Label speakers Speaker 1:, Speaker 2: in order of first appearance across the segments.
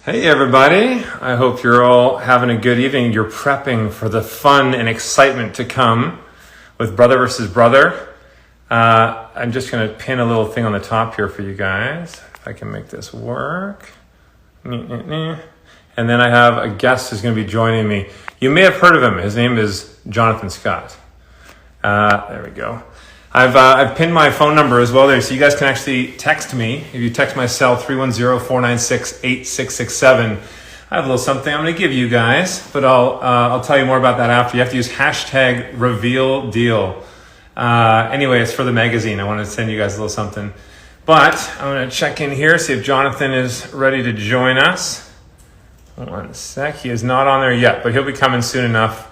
Speaker 1: Hey everybody, I hope you're all having a good evening. You're prepping for the fun and excitement to come with Brother versus Brother. I'm just going to pin a little thing on the top here for you guys, if I can make this work. And then I have a guest who's going to be joining me. You may have heard of him. His name is Jonathan Scott. There we go. I've pinned my phone number as well there, so you guys can actually text me. If you text my cell, 310-496-8667, I have a little something I'm going to give you guys, but I'll tell you more about that after. You have to use hashtag reveal deal. Anyway, it's for the magazine. I want to send you guys a little something. But I'm going to check in here, see if Jonathan is ready to join us. One sec. He is not on there yet, but he'll be coming soon enough.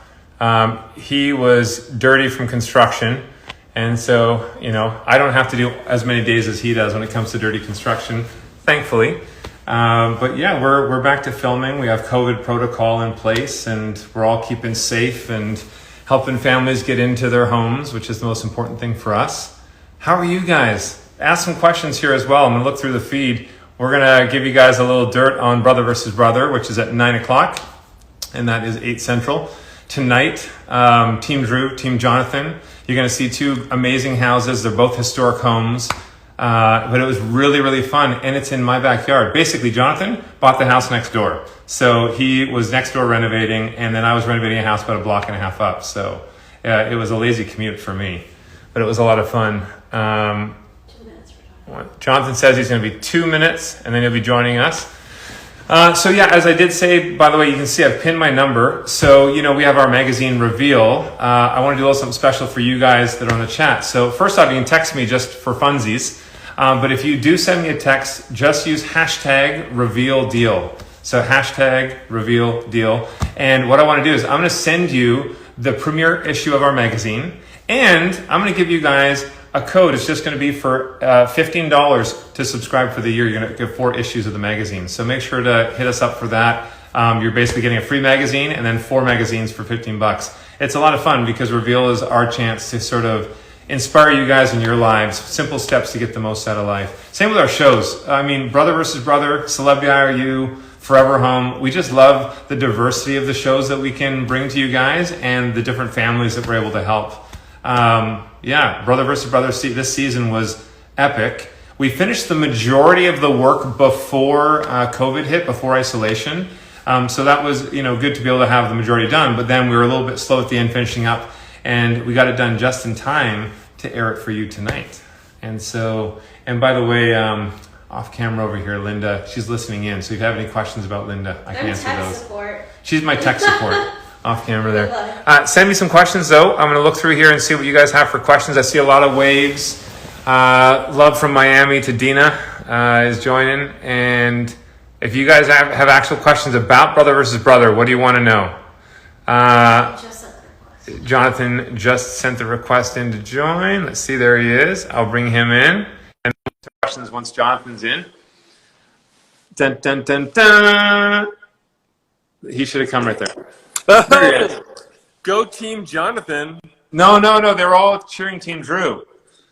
Speaker 1: He was dirty from construction. And so, I don't have to do as many days as he does when it comes to dirty construction, thankfully. But yeah, we're back to filming. We have COVID protocol in place, and we're all keeping safe and helping families get into their homes, which is the most important thing for us. How are you guys? Ask some questions here as well. I'm going to look through the feed. We're going to give you guys a little dirt on Brother versus Brother, which is at 9 o'clock, and that is 8 Central. Tonight, Team Drew, Team Jonathan. You're going to see two amazing houses. They're both historic homes, but it was really, really fun, and it's in my backyard. Basically, Jonathan bought the house next door. So he was next door renovating, and then I was renovating a house about a block and a half up. So it was a lazy commute for me, but it was a lot of fun. 2 minutes for Jonathan. Jonathan says he's going to be 2 minutes, and then he'll be joining us. So yeah, as I did say, by the way, you can see I've pinned my number. So, we have our magazine reveal. I want to do a little something special for you guys that are on the chat. So first off, you can text me just for funsies. But if you do send me a text, just use hashtag reveal deal. So hashtag reveal deal. And what I want to do is I'm going to send you the premiere issue of our magazine. And I'm going to give you guys a code. It's just going to be for $15 to subscribe for the year. You're going to get 4 issues of the magazine. So make sure to hit us up for that. You're basically getting a free magazine and then 4 magazines for $15. It's a lot of fun because Reveal is our chance to sort of inspire you guys in your lives. Simple steps to get the most out of life. Same with our shows. Brother versus Brother, Celebrity IRU, Forever Home. We just love the diversity of the shows that we can bring to you guys and the different families that we're able to help. Brother versus Brother, this season was epic. We finished the majority of the work before COVID hit, before isolation. So that was, good to be able to have the majority done. But then we were a little bit slow at the end finishing up, and we got it done just in time to air it for you tonight. And by the way, off camera over here, Linda, she's listening in. So if you have any questions about Linda, I can answer those. Support. She's my tech support. Off camera there. Send me some questions though. I'm going to look through here and see what you guys have for questions. I see a lot of waves. Love from Miami to Dina is joining. And if you guys have actual questions about Brother versus Brother, what do you want to know? Jonathan just sent the request in to join. Let's see, there he is. I'll bring him in. And questions once Jonathan's in. Dun, dun, dun, dun. He should have come right there. There he is.
Speaker 2: Go Team Jonathan.
Speaker 1: No. They're all cheering Team Drew.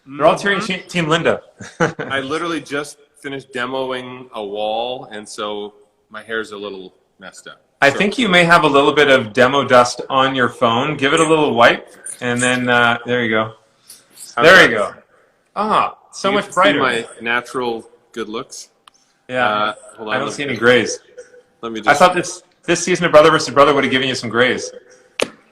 Speaker 1: They're all cheering Team Linda.
Speaker 2: I literally just finished demoing a wall, and so my hair's a little messed up.
Speaker 1: I think you may have a little bit of demo dust on your phone. Give it a little wipe, and then there you go. There you go. So much brighter.
Speaker 2: See my natural good looks.
Speaker 1: Yeah. I don't see any grays.
Speaker 2: Let me.
Speaker 1: I thought this season of Brother vs. Brother would have given you some grays.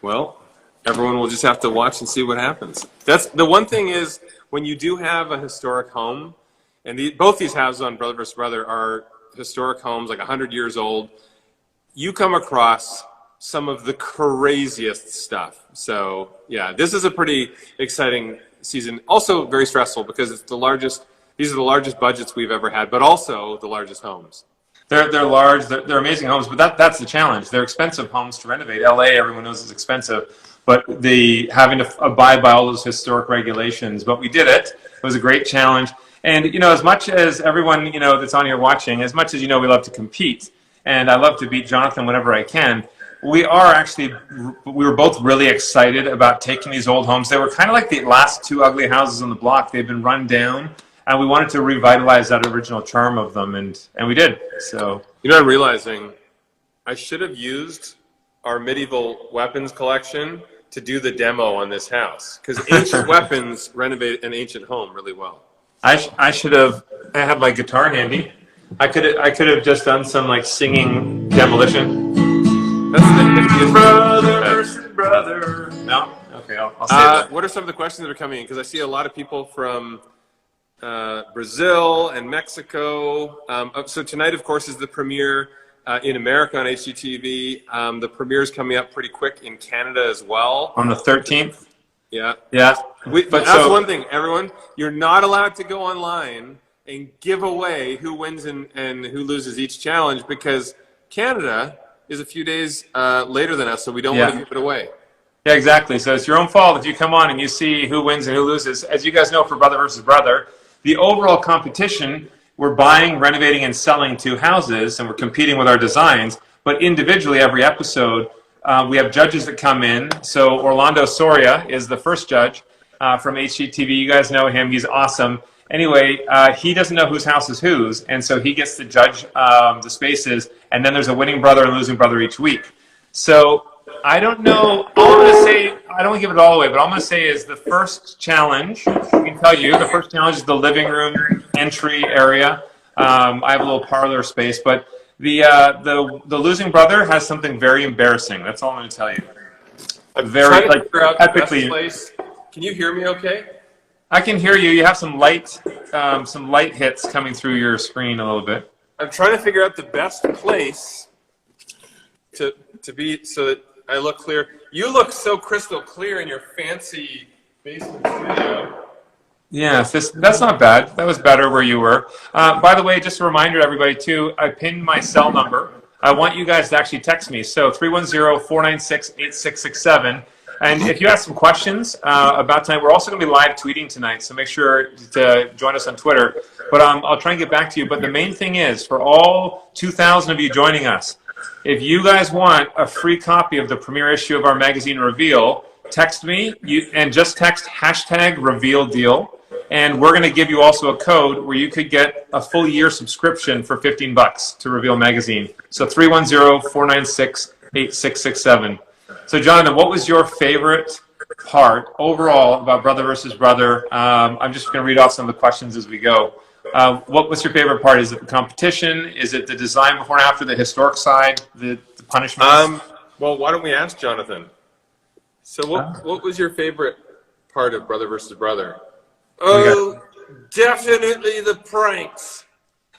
Speaker 2: Well, everyone will just have to watch and see what happens. That's the one thing is when you do have a historic home, and both these houses on Brother vs. Brother are historic homes, like 100 years old. You come across some of the craziest stuff. So yeah, this is a pretty exciting season. Also very stressful because it's the largest. These are the largest budgets we've ever had, but also the largest homes.
Speaker 1: They're large, they're amazing homes, but that's the challenge. They're expensive homes to renovate. LA, everyone knows, is expensive, but having to abide by all those historic regulations. But we did it. It was a great challenge. And, as much as everyone, that's on here watching, as much as we love to compete, and I love to beat Jonathan whenever I can, we were both really excited about taking these old homes. They were kind of like the last 2 ugly houses on the block. They've been run down. And we wanted to revitalize that original charm of them, and we did. So
Speaker 2: You know, I'm realizing I should have used our medieval weapons collection to do the demo on this house, because ancient weapons renovate an ancient home really well.
Speaker 1: I should have. I had my guitar handy. I could have just done some like singing demolition.
Speaker 2: That's the
Speaker 1: Brother versus brother. No? Okay, I'll save that.
Speaker 2: What are some of the questions that are coming in? Because I see a lot of people from Brazil and Mexico. So tonight, of course, is the premiere in America on HGTV. The premiere is coming up pretty quick in Canada as well.
Speaker 1: On the 13th?
Speaker 2: Yeah.
Speaker 1: Yeah.
Speaker 2: But that's one thing, everyone. You're not allowed to go online and give away who wins and who loses each challenge, because Canada is a few days later than us, so we don't want to give it away.
Speaker 1: Yeah, exactly. So it's your own fault if you come on and you see who wins and who loses. As you guys know, for Brother versus Brother, the overall competition, we're buying, renovating, and selling 2 houses, and we're competing with our designs. But individually, every episode, we have judges that come in. So Orlando Soria is the first judge from HGTV. You guys know him. He's awesome. Anyway, he doesn't know whose house is whose, and so he gets to judge the spaces, and then there's a winning brother and losing brother each week. So I don't know. All I'm going to say, I don't want to give it all away, but all I'm going to say is the first challenge, I can tell you, the first challenge is the living room entry area. I have a little parlor space, but the losing brother has something very embarrassing. That's all I'm going to tell you.
Speaker 2: Very, like, epically. Place. Can you hear me okay?
Speaker 1: I can hear you. You have some light hits coming through your screen a little bit.
Speaker 2: I'm trying to figure out the best place to be so that I look clear. You look so crystal clear in your fancy basement studio.
Speaker 1: Yes, that's not bad. That was better where you were. By the way, just a reminder to everybody too, I pinned my cell number. I want you guys to actually text me. So 310-496-8667. And if you have some questions about tonight, we're also going to be live tweeting tonight, so make sure to join us on Twitter. But I'll try and get back to you. But the main thing is, for all 2,000 of you joining us, if you guys want a free copy of the premiere issue of our magazine Reveal, text me and just text #RevealDeal. And we're going to give you also a code where you could get a full year subscription for $15 to Reveal magazine. So 310-496-8667. So Jonathan, what was your favorite part overall about Brother versus Brother? I'm just going to read off some of the questions as we go. What was your favorite part? Is it the competition? Is it the design before and after, the historic side, the punishments?
Speaker 2: Well, why don't we ask Jonathan? So what was your favorite part of Brother versus Brother? Oh, definitely the pranks.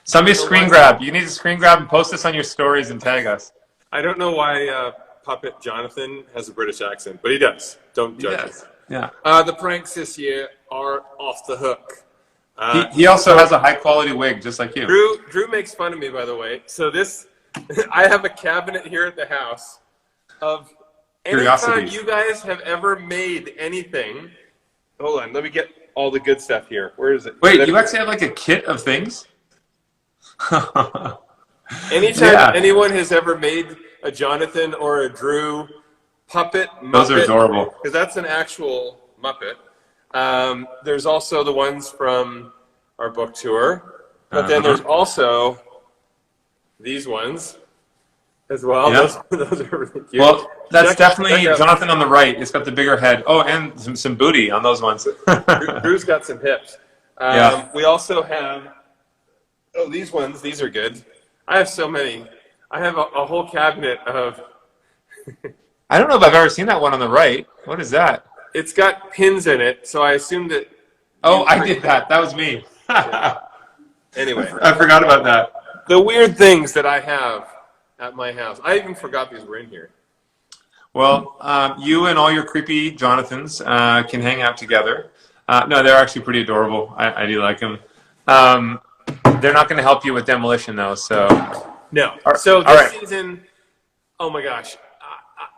Speaker 1: Somebody screen grab. You need to screen grab and post this on your stories and tag us.
Speaker 2: I don't know why Puppet Jonathan has a British accent, but he does. Don't judge him.
Speaker 1: Yeah.
Speaker 2: The pranks this year are off the hook.
Speaker 1: He also has a high quality wig, just like you.
Speaker 2: Drew makes fun of me, by the way. So I have a cabinet here at the house of anytime you guys have ever made anything. Hold on, let me get all the good stuff here. Where is it?
Speaker 1: Wait, you actually have like a kit of things?
Speaker 2: Anytime anyone has ever made a Jonathan or a Drew puppet Muppet,
Speaker 1: those are adorable.
Speaker 2: Because that's an actual Muppet. There's also the ones from our book tour, but then there's also these ones as well.
Speaker 1: Yeah.
Speaker 2: Those are really cute.
Speaker 1: Well, that's definitely Jonathan on the right. It's got the bigger head. Oh, and some booty on those ones.
Speaker 2: Drew's got some hips. We also have, these ones. These are good. I have so many. I have a whole cabinet of...
Speaker 1: I don't know if I've ever seen that one on the right. What is that?
Speaker 2: It's got pins in it, so I assumed that...
Speaker 1: Oh, I did that. That was me.
Speaker 2: Anyway.
Speaker 1: I forgot about that.
Speaker 2: The weird things that I have at my house. I even forgot these were in here.
Speaker 1: Well, you and all your creepy Jonathans can hang out together. No, they're actually pretty adorable. I do like them. They're not going to help you with demolition, though. So
Speaker 2: no. So this season, oh my gosh,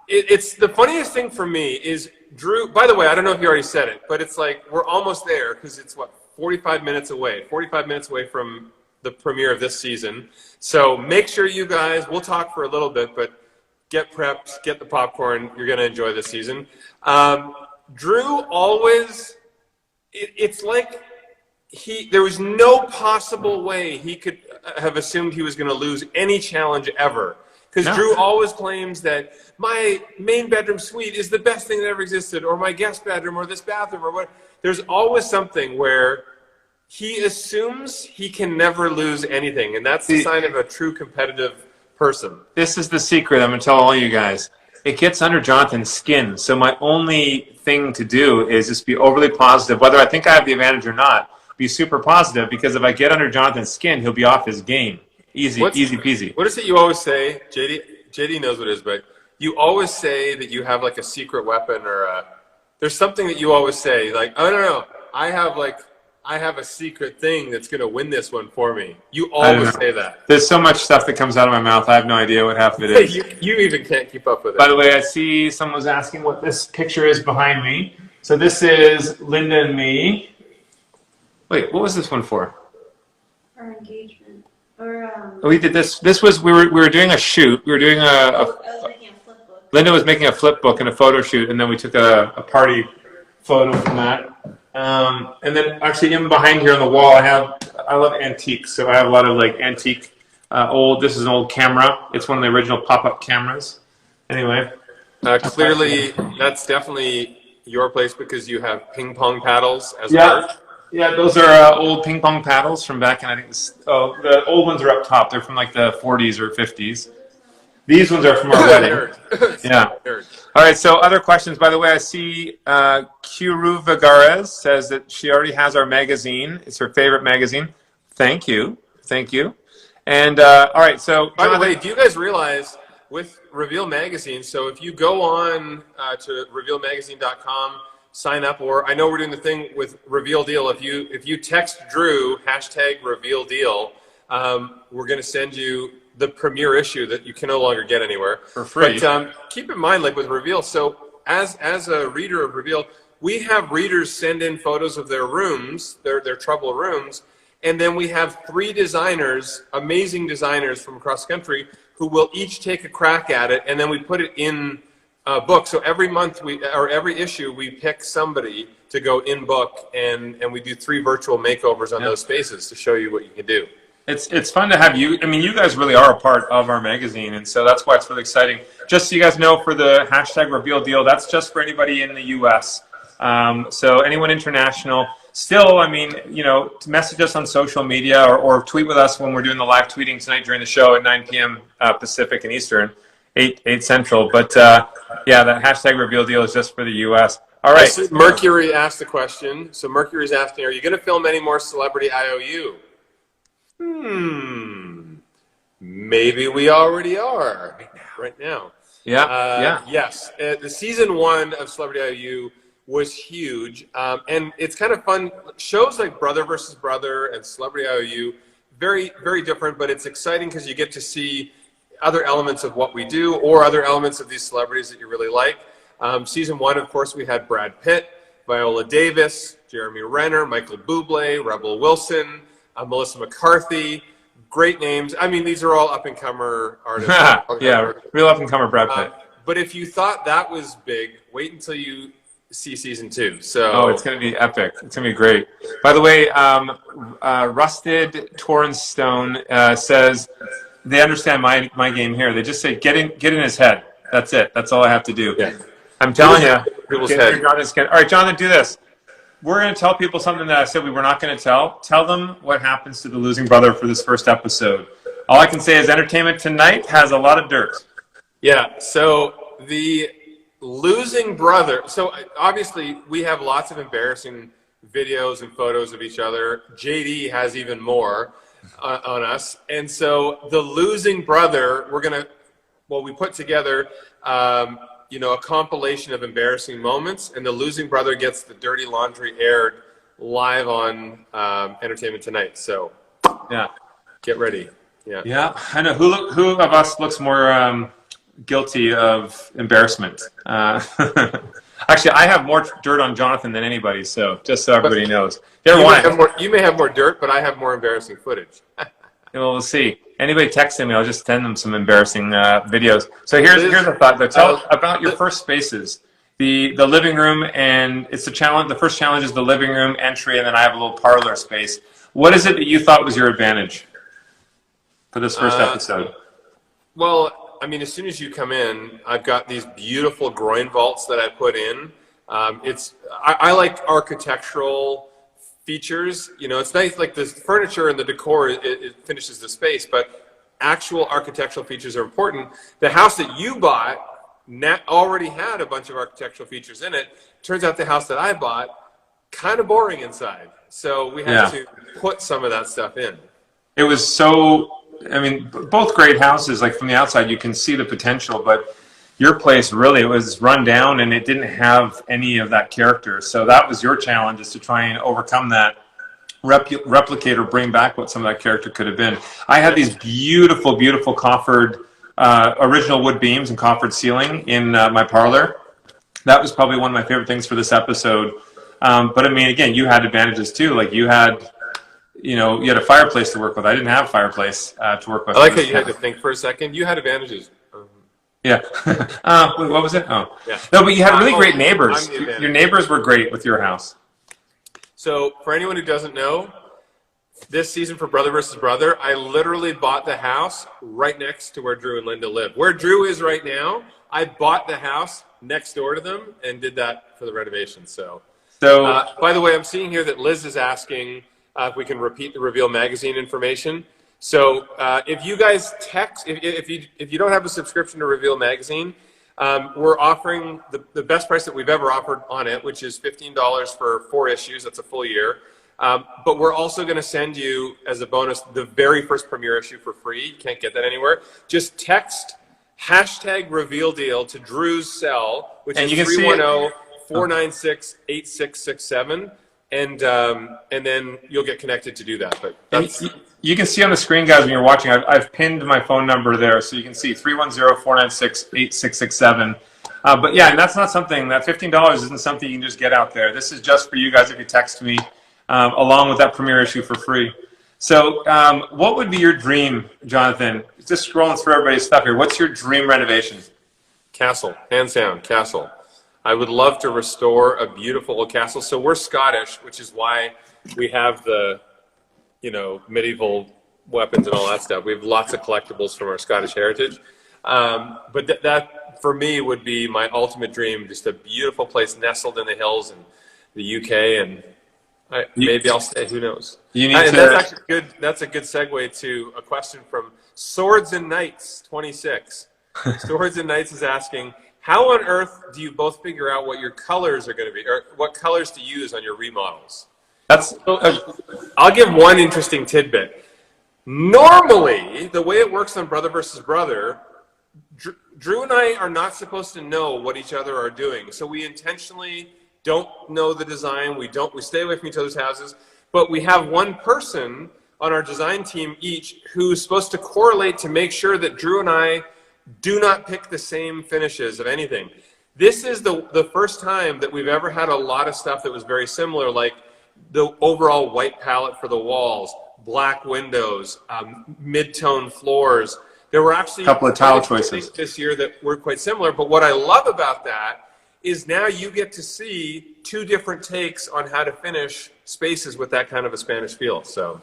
Speaker 2: it's the funniest thing for me is Drew. By the way, I don't know if you already said it, but it's like we're almost there because it's 45 minutes away. 45 minutes away from the premiere of this season. So make sure you guys. We'll talk for a little bit, but get prepped, get the popcorn. You're going to enjoy this season. Drew always. It's like there was no possible way he could have assumed he was going to lose any challenge ever. Because Drew always claims that my main bedroom suite is the best thing that ever existed, or my guest bedroom, or this bathroom, or what. There's always something where he assumes he can never lose anything, and that's the sign of a true competitive person.
Speaker 1: This is the secret I'm going to tell all you guys. It gets under Jonathan's skin, so my only thing to do is just be overly positive, whether I think I have the advantage or not. Be super positive, because if I get under Jonathan's skin, he'll be off his game. Easy peasy.
Speaker 2: What is it you always say? JD knows what it is, but you always say that you have like a secret weapon, or there's something that you always say, like, oh no, I have a secret thing that's going to win this one for me. You always say that.
Speaker 1: There's so much stuff that comes out of my mouth, I have no idea what half of it is.
Speaker 2: You even can't keep up with it.
Speaker 1: By the way, I see someone was asking what this picture is behind me. So this is Linda and me. Wait, what was this one for?
Speaker 3: Our engagement. Or,
Speaker 1: we did this. This was, we were doing a shoot. We were doing
Speaker 3: I was making a flip book.
Speaker 1: Linda was making a flip book and a photo shoot, and then we took a party photo from that. And then actually in behind here on the wall, I love antiques, so I have a lot of like antique, this is an old camera. It's one of the original pop-up cameras. Anyway.
Speaker 2: Clearly, that's definitely your place because you have ping pong paddles as well.
Speaker 1: Yeah, those are old ping pong paddles from back in, I think, the old ones are up top. They're from like the 40s or 50s. These ones are from our wedding. Yeah. All right, so other questions. By the way, I see Kuru Vagares says that she already has our magazine. It's her favorite magazine. Thank you. Thank you. And all right, so
Speaker 2: by the way, do you guys realize with Reveal Magazine, so if you go on to revealmagazine.com, sign up, or I know we're doing the thing with Reveal Deal. If you text Drew #RevealDeal, we're going to send you the premiere issue that you can no longer get anywhere
Speaker 1: for free.
Speaker 2: But keep in mind, like with Reveal, so as a reader of Reveal, we have readers send in photos of their rooms, their trouble rooms, and then we have 3 designers, amazing designers from across the country, who will each take a crack at it, and then we put it in book. So every month every issue we pick somebody to go in book, and we do 3 virtual makeovers on those spaces to show you what you can do.
Speaker 1: It's fun to have you. I mean, you guys really are a part of our magazine, and so that's why it's really exciting. Just so you guys know, for the #RevealDeal, that's just for anybody in the U.S. So anyone international, still, I mean, you know, message us on social media or tweet with us when we're doing the live tweeting tonight during the show at 9 p.m. Pacific and Eastern. 8 Central, but yeah, that #RevealDeal is just for the U.S. All right.
Speaker 2: Mercury asked the question. So Mercury's asking, are you going to film any more Celebrity IOU? Maybe we already are right now.
Speaker 1: Yeah.
Speaker 2: Yes. The season 1 of Celebrity IOU was huge, and it's kind of fun. Shows like Brother versus Brother and Celebrity IOU, very, very different, but it's exciting because you get to see other elements of what we do, or other elements of these celebrities that you really like. Season 1, of course, we had Brad Pitt, Viola Davis, Jeremy Renner, Michael Buble, Rebel Wilson, Melissa McCarthy. Great names. I mean, these are all up-and-comer artists.
Speaker 1: Yeah, real up-and-comer Brad Pitt.
Speaker 2: But if you thought that was big, wait until you see season 2. So
Speaker 1: it's going to be epic. It's going to be great. By the way, Rusted Tornstone says they understand my game here. They just say get in his head. That's it. That's all I have to do. Yeah. I'm telling you.
Speaker 2: People's head.
Speaker 1: All right, Jonathan, do this. We're going to tell people something that I said we were not going to tell. Tell them what happens to the losing brother for this first episode. All I can say is Entertainment Tonight has a lot of dirt.
Speaker 2: Yeah, so the losing brother. So obviously we have lots of embarrassing videos and photos of each other. JD has even more on us. And so the losing brother, we put together a compilation of embarrassing moments, and the losing brother gets the dirty laundry aired live on Entertainment Tonight. So
Speaker 1: yeah,
Speaker 2: get ready. Yeah,
Speaker 1: I know who of us looks more guilty of embarrassment. Actually, I have more dirt on Jonathan than anybody, so just so everybody knows.
Speaker 2: You may have more dirt, but I have more embarrassing footage.
Speaker 1: Well, we'll see. Anybody texting me, I'll just send them some embarrassing videos. So here's a thought, though. Tell about your first spaces. the living room, and it's the challenge. The first challenge is the living room entry, and then I have a little parlor space. What is it that you thought was your advantage for this first episode?
Speaker 2: Well, I mean, as soon as you come in, I've got these beautiful groin vaults that I put in. I like architectural features. You know, it's nice, like the furniture and the decor, it finishes the space, but actual architectural features are important. The house that you bought already had a bunch of architectural features in it. Turns out the house that I bought, kind of boring inside. So we had to put some of that stuff in.
Speaker 1: It was so, I mean, both great houses, like from the outside, you can see the potential, but your place really, it was run down and it didn't have any of that character. So that was your challenge, is to try and overcome that, replicate or bring back what some of that character could have been. I had these beautiful, beautiful coffered, original wood beams and coffered ceiling in my parlor. That was probably one of my favorite things for this episode. But I mean, again, you had advantages too. Like you had a fireplace to work with. I didn't have a fireplace to work with.
Speaker 2: I like how you had to think for a second. You had advantages.
Speaker 1: Yeah. Wait, what was it? Oh, yeah. No, but you had really great neighbors. Your neighbors were great with your house.
Speaker 2: So for anyone who doesn't know, this season for Brother vs. Brother, I literally bought the house right next to where Drew and Linda live. Where Drew is right now, I bought the house next door to them and did that for the renovation. So by the way, I'm seeing here that Liz is asking if we can repeat the Reveal magazine information. So if you guys text, if you don't have a subscription to Reveal magazine, we're offering the best price that we've ever offered on it, which is $15 for 4 issues. That's a full year. But we're also going to send you, as a bonus, the very first premiere issue for free. You can't get that anywhere. Just text #RevealDeal to Drew's cell, which is 310-496-8667. And then you'll get connected to do that. But
Speaker 1: you can see on the screen, guys, when you're watching, I've pinned my phone number there, so you can see 310-496-8667. But yeah, and that's not something, that $15 isn't something you can just get out there. This is just for you guys if you text me, along with that premiere issue for free. So what would be your dream, Jonathan? Just scrolling through everybody's stuff here. What's your dream renovation?
Speaker 2: Castle, hands down, castle. I would love to restore a beautiful old castle. So we're Scottish, which is why we have the, medieval weapons and all that stuff. We have lots of collectibles from our Scottish heritage. But that, for me, would be my ultimate dream, just a beautiful place nestled in the hills in the UK. And maybe I'll stay, who knows? That's actually good. That's a good segue to a question from Swords and Knights 26. Swords and Knights is asking, how on earth do you both figure out what your colors are going to be, or what colors to use on your remodels? I'll give one interesting tidbit. Normally, the way it works on Brother vs. Brother, Drew and I are not supposed to know what each other are doing. So we intentionally don't know the design. We stay away from each other's houses. But we have one person on our design team each who's supposed to correlate to make sure that Drew and I do not pick the same finishes of anything. This is the first time that we've ever had a lot of stuff that was very similar, like the overall white palette for the walls, black windows, mid-tone floors. There were actually
Speaker 1: a couple of tile choices
Speaker 2: this year that were quite similar. But what I love about that is now you get to see 2 different takes on how to finish spaces with that kind of a Spanish feel. So,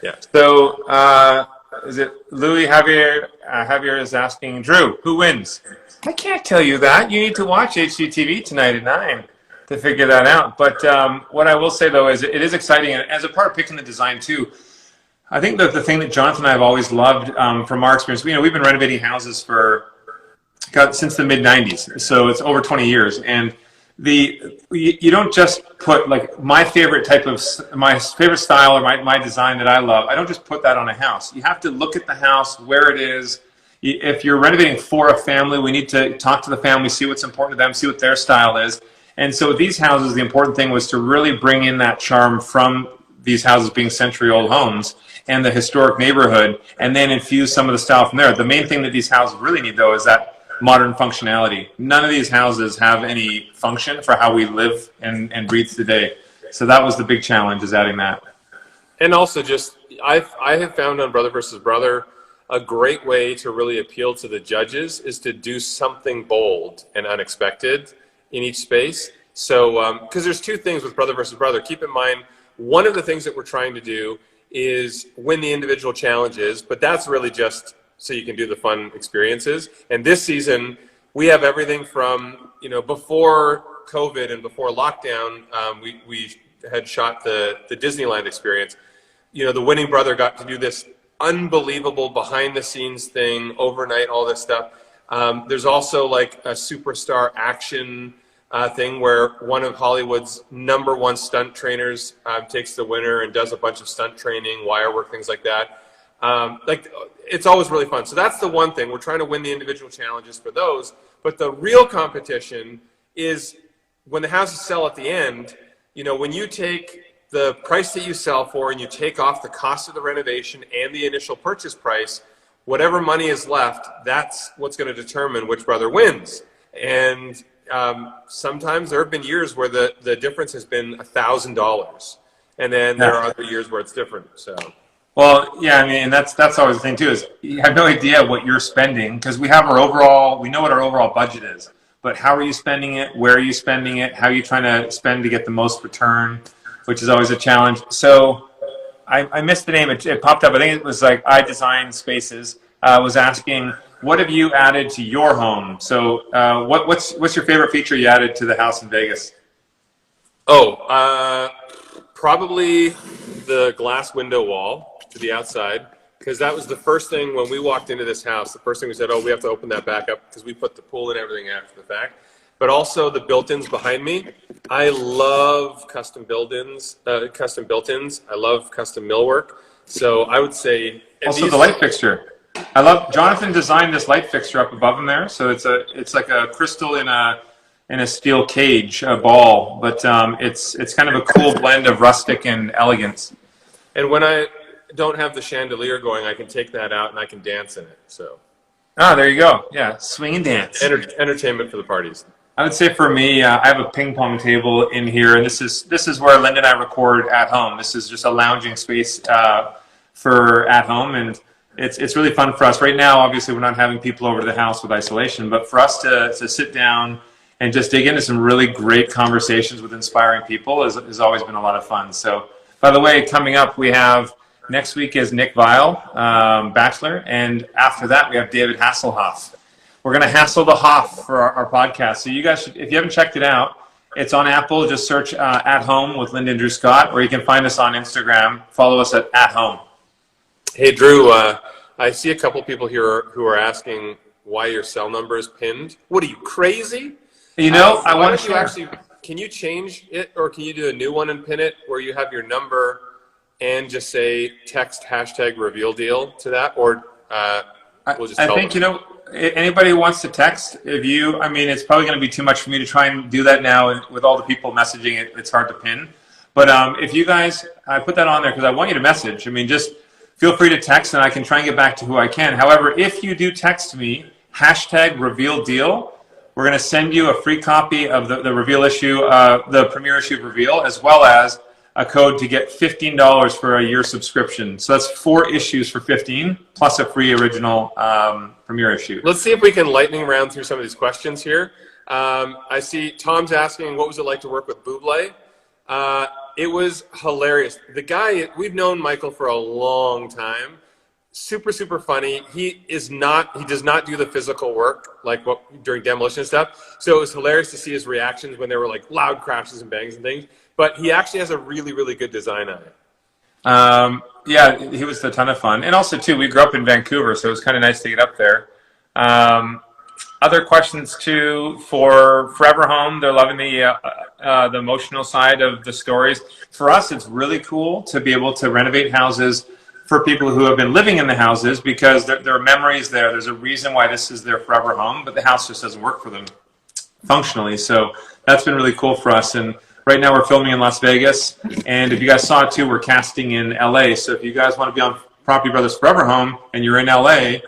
Speaker 2: yeah.
Speaker 1: So, is it Louis Javier? Javier is asking, Drew, who wins? I can't tell you that. You need to watch HGTV tonight at 9 to figure that out. But what I will say, though, is it is exciting. And as a part of picking the design, too, I think that the thing that Jonathan and I have always loved from our experience, we've been renovating houses since the mid-90s. So it's over 20 years. And you don't just put, like, my favorite style or my design that I love, I don't just put that on a house. You have to look at the house, where it is. If you're renovating for a family, we need to talk to the family, see what's important to them, see what their style is. And so with these houses, the important thing was to really bring in that charm from these houses being century-old homes and the historic neighborhood, and then infuse some of the style from there. The main thing that these houses really need, though, is that modern functionality. None of these houses have any function for how we live and breathe today. So that was the big challenge, is adding that.
Speaker 2: And also just, I have found on Brother vs. Brother, a great way to really appeal to the judges is to do something bold and unexpected in each space. So, because there's two things with brother versus brother. Keep in mind, one of the things that we're trying to do is win the individual challenges, but that's really just so you can do the fun experiences. And this season, we have everything from, before COVID and before lockdown, we had shot the Disneyland experience. The winning brother got to do this unbelievable behind the scenes thing overnight, all this stuff. There's also like a superstar action thing where one of Hollywood's #1 stunt trainers takes the winner and does a bunch of stunt training, wire work, things like that. It's always really fun. So that's the one thing. We're trying to win the individual challenges for those. But the real competition is when the houses sell at the end, when you take the price that you sell for and you take off the cost of the renovation and the initial purchase price, whatever money is left, that's what's going to determine which brother wins. And sometimes there have been years where the difference has been $1,000. And then there are other years where it's different. So.
Speaker 1: Well, yeah, I mean, that's always the thing too, is you have no idea what you're spending, because we know what our overall budget is, but how are you spending it? Where are you spending it? How are you trying to spend to get the most return, which is always a challenge. So I missed the name. It popped up. I think it was like I Design Spaces was asking, what have you added to your home? So what's your favorite feature you added to the house in Vegas?
Speaker 2: Probably the glass window wall to the outside, because that was the first thing when we walked into this house. The first thing we said, we have to open that back up because we put the pool and everything after the fact. But also the built-ins behind me. I love custom built-ins. I love custom millwork. So I would say
Speaker 1: also the light fixture. I love Jonathan designed this light fixture up above him there. So it's like a crystal in a steel cage, a ball, but it's kind of a cool blend of rustic and elegance.
Speaker 2: And when I don't have the chandelier going, I can take that out and I can dance in it. So.
Speaker 1: There you go. Yeah, swing and dance.
Speaker 2: Entertainment for the parties.
Speaker 1: I would say for me, I have a ping pong table in here, and this is where Linda and I record at home. This is just a lounging space for at home, and it's really fun for us. Right now, obviously, we're not having people over to the house with isolation, but for us to sit down and just dig into some really great conversations with inspiring people has always been a lot of fun. So, by the way, coming up, we have next week is Nick Weil, Bachelor, and after that, we have David Hasselhoff. We're going to hassle the Hoff for our podcast. So you guys, if you haven't checked it out, it's on Apple. Just search At Home with Linda and Drew Scott, or you can find us on Instagram. Follow us at Home.
Speaker 2: Hey, Drew, I see a couple people here who are asking why your cell number is pinned. What are you, crazy?
Speaker 1: I want to
Speaker 2: actually, can you change it, or can you do a new one and pin it where you have your number and just say text #RevealDeal to that, or we'll just tell them?
Speaker 1: Anybody who wants to text, it's probably going to be too much for me to try and do that now with all the people messaging it. It's hard to pin. But if you guys, I put that on there because I want you to message. Just feel free to text, and I can try and get back to who I can. However, if you do text me, #RevealDeal, we're going to send you a free copy of the Reveal issue, the premiere issue of Reveal, as well as a code to get $15 for a year subscription. So that's 4 issues for $15 plus a free original premiere issue.
Speaker 2: Let's see if we can lightning round through some of these questions here. I see Tom's asking, what was it like to work with Buble? It was hilarious. The guy, we've known Michael for a long time. Super, super funny. He does not do the physical work like during demolition and stuff. So it was hilarious to see his reactions when there were like loud crashes and bangs and things. But he actually has a really, really good design on it.
Speaker 1: Yeah, he was a ton of fun. And also, too, we grew up in Vancouver, so it was kind of nice to get up there. Other questions, too, for Forever Home. They're loving the emotional side of the stories. For us, it's really cool to be able to renovate houses for people who have been living in the houses, because there are memories there. There's a reason why this is their forever home, but the house just doesn't work for them functionally. So that's been really cool for us. And right now we're filming in Las Vegas, and if you guys saw it too, we're casting in LA. So if you guys want to be on Property Brothers Forever Home and you're in LA,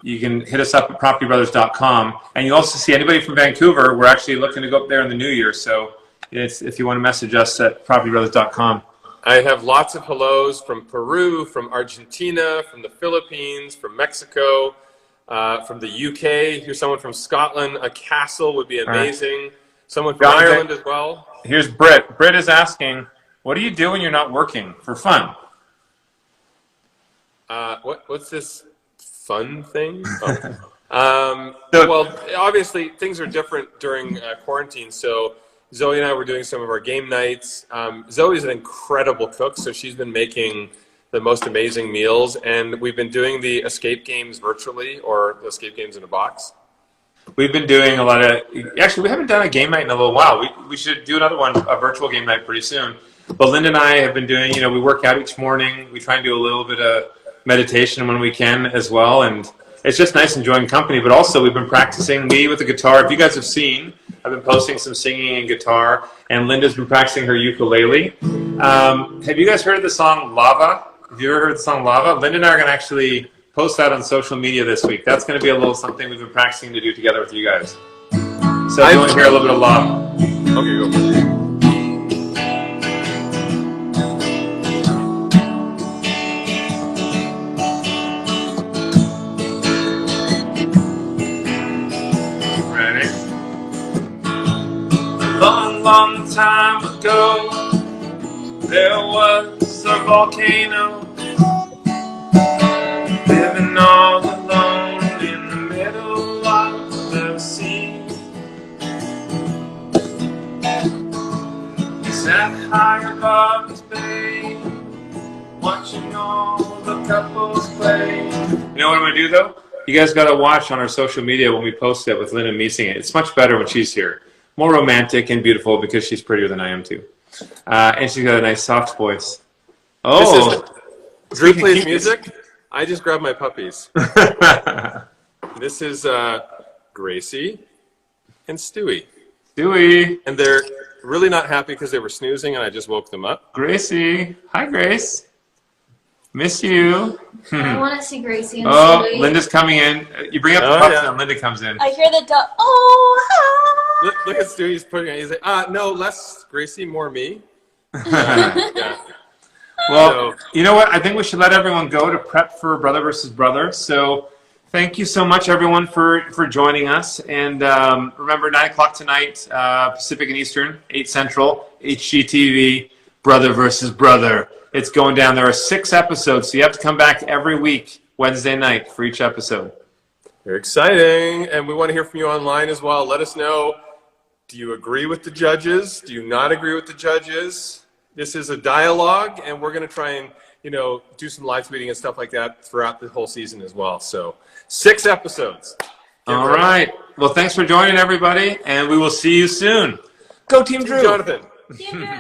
Speaker 1: you can hit us up at propertybrothers.com. And you also see anybody from Vancouver, we're actually looking to go up there in the new year. So if you want to message us at propertybrothers.com.
Speaker 2: I have lots of hellos from Peru, from Argentina, from the Philippines, from Mexico. From the UK, here's someone from Scotland. A castle would be amazing. Someone from
Speaker 1: Jonathan.
Speaker 2: Ireland as well.
Speaker 1: Here's Britt. Britt is asking, what do you do when you're not working for fun?
Speaker 2: What's this fun thing? Oh. Well, obviously things are different during quarantine. So Zoe and I were doing some of our game nights. Zoe's an incredible cook, so she's been making the most amazing meals, and we've been doing the escape games virtually, or the escape games in a box.
Speaker 1: We've been doing a lot of, actually we haven't done a game night in a little while. We should do another one, a virtual game night pretty soon. But Linda and I have been doing, we work out each morning. We try and do a little bit of meditation when we can as well, and it's just nice enjoying company. But also we've been practicing, me with the guitar. If you guys have seen, I've been posting some singing and guitar, and Linda's been practicing her ukulele. Have you guys heard of the song Lava? Have you ever heard the song Lava? Linda and I are going to actually post that on social media this week. That's going to be a little something we've been practicing to do together with you guys. So if you want to hear a little bit of Lava.
Speaker 2: Okay, go.
Speaker 1: Long time ago, there was a volcano living all alone in the middle of the sea. He sat high above his bay, watching all the couples play. You know what I'm going to do, though? You guys got to watch on our social media when we post it with Lynn and me singing it. It's much better when she's here. More romantic and beautiful because she's prettier than I am too. And she's got a nice soft voice. Oh,
Speaker 2: this is Drew plays music. I just grabbed my puppies. This is Gracie and Stewie.
Speaker 1: Stewie.
Speaker 2: And they're really not happy because they were snoozing and I just woke them up.
Speaker 1: Gracie. Hi, Grace. Miss you.
Speaker 3: I want to see Gracie and
Speaker 1: Oh,
Speaker 3: Stewie.
Speaker 1: Linda's coming in. You bring up the pups and Linda comes in.
Speaker 3: I hear the dog. Oh, hi.
Speaker 2: Look at Stewie's putting it. He's like, no, less Gracie, more me. Yeah.
Speaker 1: Well, you know what? I think we should let everyone go to prep for Brother versus Brother. So thank you so much, everyone, for joining us. And remember, 9 o'clock tonight, Pacific and Eastern, 8 Central, HGTV, Brother versus Brother. It's going down. There are 6 episodes, so you have to come back every week, Wednesday night, for each episode.
Speaker 2: Very exciting. And we want to hear from you online as well. Let us know, do you agree with the judges? Do you not agree with the judges? This is a dialogue, and we're going to try and, do some live tweeting and stuff like that throughout the whole season as well. So 6 episodes.
Speaker 1: All right. Well, thanks for joining, everybody, and we will see you soon. Go Team Drew.
Speaker 2: Jonathan.
Speaker 3: Team Drew.